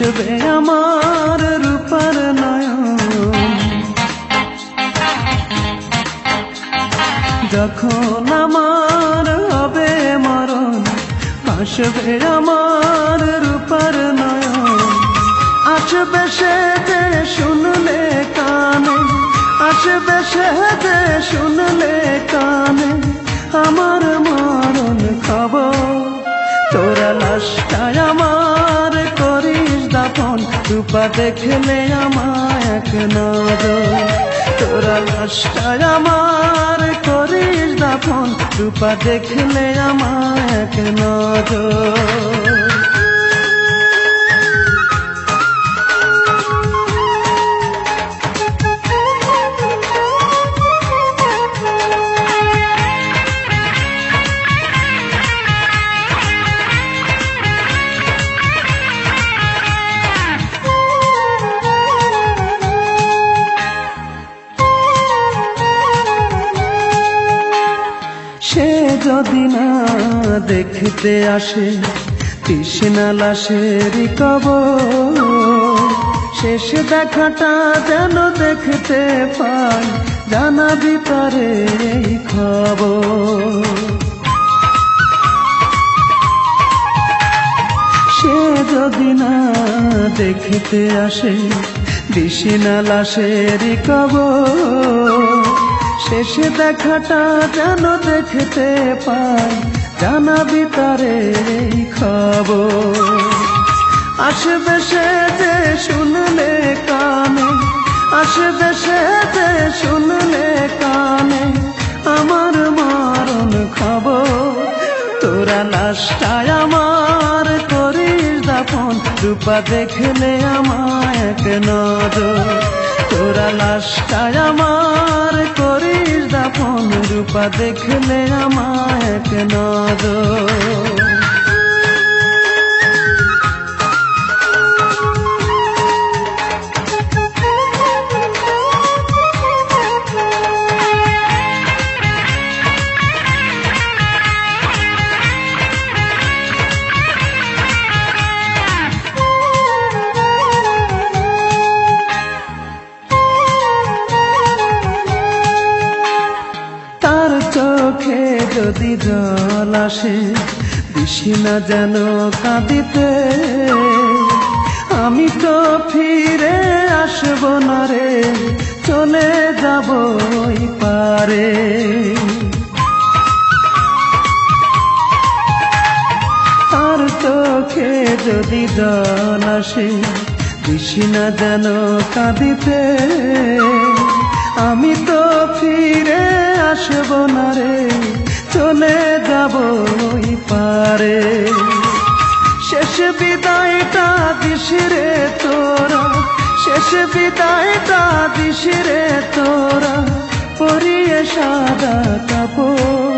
ভাসবে আমার রূপার নয়ন। যখন আমার হবে মরণ, ভাসবে আমার রূপার নয়ন। আসবে সে যে শুনলে কানে, আসবে সে যে শুনলে কানে আমার মরণ খবর। তোরা লাশটায় আমার করিস দাফন, রূপা দেখলে আমায় এক নজর। তোরা লাশটায় আমার করিস দাফন, রূপা দেখলে আমায় এক নজর। সে যদি না দেখতে আসে তৃষ্ণা লাশের কবর, শেষ দেখাটা যেন দেখতে পাই, জানাবি তারে এই খবর। সে যদি না দেখতে আসে তৃষ্ণা লাশের কবর, শেষ দেখাটা যেন দেখতে পাই, জানাবি তারে এই খবর। আসবে সে যে শুনলে কানে, আসবে সে যে শুনলে কানে আমার মরণ খবর। তোরা লাশটায় আমার করিস দাফন, রূপা দেখলে আমায় এক নজর। তোরা লাশটায় আমার করিস দাফন, রূপা দেখলে আমায় এক নজর। চোখে যদি জল আসে দিশি না যেন কাঁদিতে, আমি তো ফিরে আসব না রে, চলে যাব ওই পারে। তার চোখে যদি জল আসে দিশি না যেন কাঁদিতে, আমি তো ফিরে আসব না রে, চলে যাব ওই পারে। শেষ বিদায়টা দিস রে তোরা, শেষ বিদায়টা দিস রে তোরা, পরিয়ে সাদা কাপড়।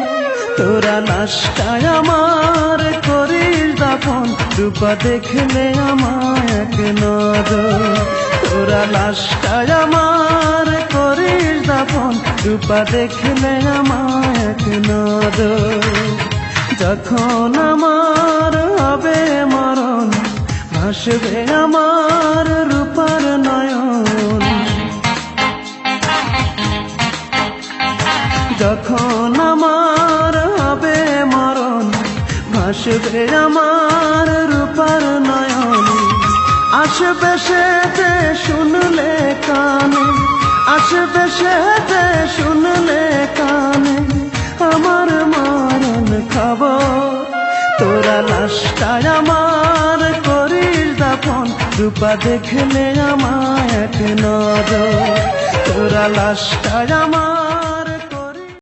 তোরা লাশটায় আমার করিস দাফন, রূপা দেখলে আমায় এক নজর। তোরা লাশটায় আমার করিস দাফন, রূপা দেখলে আমায় এক নজর। যখন আমার হবে মরণ, ভাসবে আমার রূপার নয়ন। যখন আমার হবে মরণ, ভাসবে আমার রূপার নয়ন। আসবে সে যে শুনলে কানে, আসবে সে যে শুনলে কানে আমার মরণ খবর। তোরা লাশটায় আমার করিস দাফন, রূপা দেখলে আমায় এক নজর। তোরা লাশটায় আমার